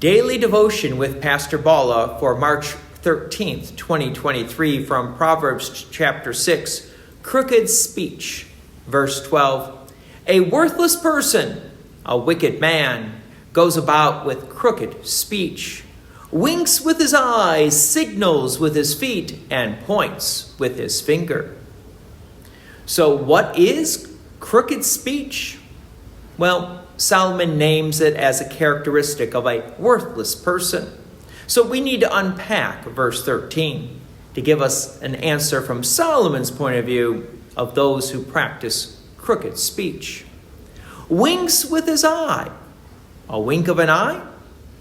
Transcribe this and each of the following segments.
Daily Devotion with Pastor Balla for March 13th, 2023 from Proverbs chapter 6, Crooked Speech, verse 12. A worthless person, a wicked man, goes about with crooked speech, winks with his eyes, signals with his feet, and points with his finger. So what is crooked speech? Well, Solomon names it as a characteristic of a worthless person. So we need to unpack verse 13 to give us an answer from Solomon's point of view of those who practice crooked speech. Winks with his eye. A wink of an eye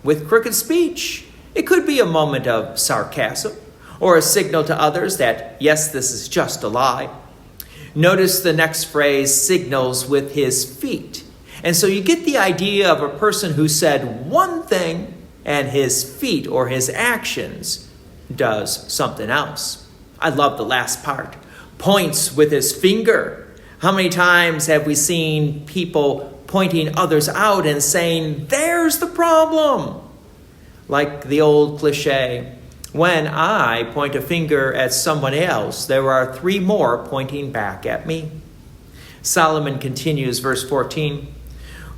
with crooked speech. It could be a moment of sarcasm or a signal to others that, yes, this is just a lie. Notice the next phrase, signals with his feet. And so you get the idea of a person who said one thing and his feet or his actions does something else. I love the last part. Points with his finger. How many times have we seen people pointing others out and saying, there's the problem? Like the old cliche, when I point a finger at someone else, there are three more pointing back at me. Solomon continues, verse 14.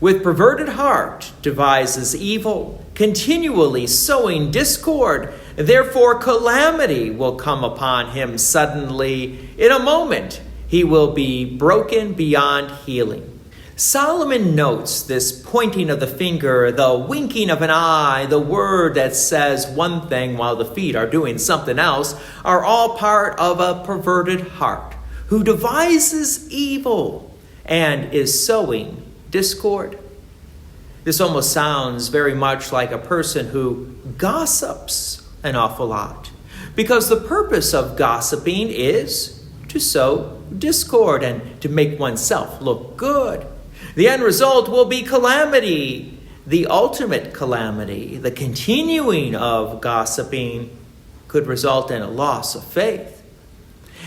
With perverted heart devises evil, continually sowing discord. Therefore calamity will come upon him suddenly. In a moment he will be broken beyond healing. Solomon notes this pointing of the finger, the winking of an eye, the word that says one thing while the feet are doing something else, are all part of a perverted heart who devises evil and is sowing discord. This almost sounds very much like a person who gossips an awful lot, because the purpose of gossiping is to sow discord and to make oneself look good. The end result will be calamity, the ultimate calamity. The continuing of gossiping could result in a loss of faith.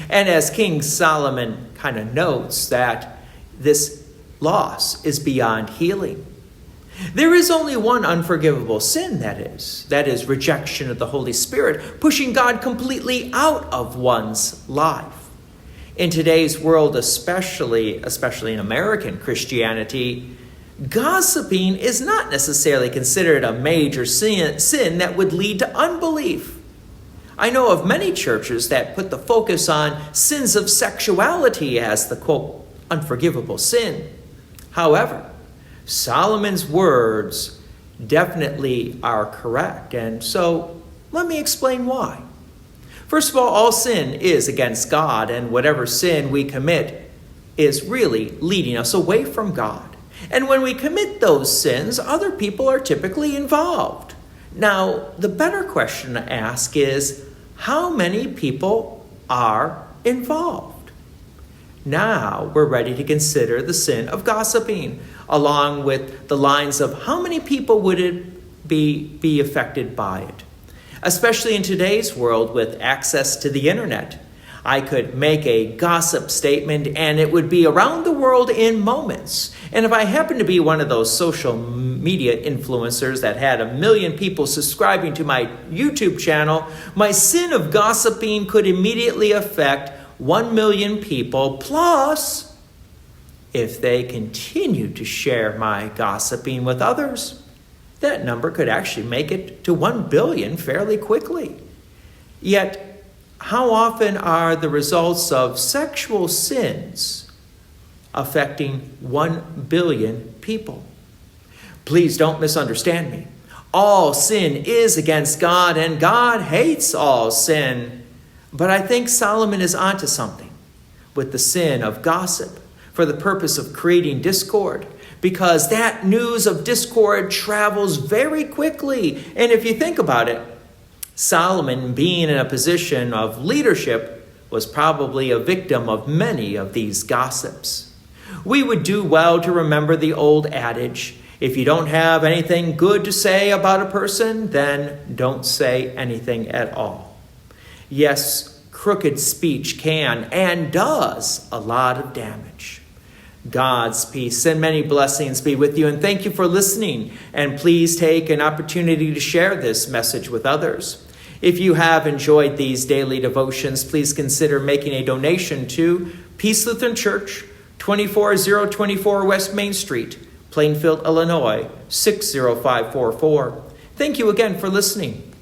And as King Solomon kind of notes that this loss is beyond healing. There is only one unforgivable sin, that is rejection of the Holy Spirit, pushing God completely out of one's life. In today's world, especially in American Christianity, gossiping is not necessarily considered a major sin that would lead to unbelief. I know of many churches that put the focus on sins of sexuality as the, quote, unforgivable sin. However, Solomon's words definitely are correct, and so let me explain why. First of all sin is against God, and whatever sin we commit is really leading us away from God. And when we commit those sins, other people are typically involved. Now, the better question to ask is, how many people are involved? Now we're ready to consider the sin of gossiping, along with the lines of how many people would it be affected by it. Especially in today's world with access to the internet. I could make a gossip statement and it would be around the world in moments. And if I happen to be one of those social media influencers that had 1 million people subscribing to my YouTube channel, my sin of gossiping could immediately affect 1 million people, plus if they continue to share my gossiping with others, that number could actually make it to 1 billion fairly quickly. Yet, how often are the results of sexual sins affecting 1 billion people? Please don't misunderstand me. All sin is against God, and God hates all sin. But I think Solomon is onto something with the sin of gossip for the purpose of creating discord, because that news of discord travels very quickly. And if you think about it, Solomon, being in a position of leadership, was probably a victim of many of these gossips. We would do well to remember the old adage, if you don't have anything good to say about a person, then don't say anything at all. Yes, crooked speech can and does a lot of damage. God's peace and many blessings be with you, and thank you for listening. And please take an opportunity to share this message with others. If you have enjoyed these daily devotions, please consider making a donation to Peace Lutheran Church, 24024 West Main Street, Plainfield, Illinois, 60544. Thank you again for listening.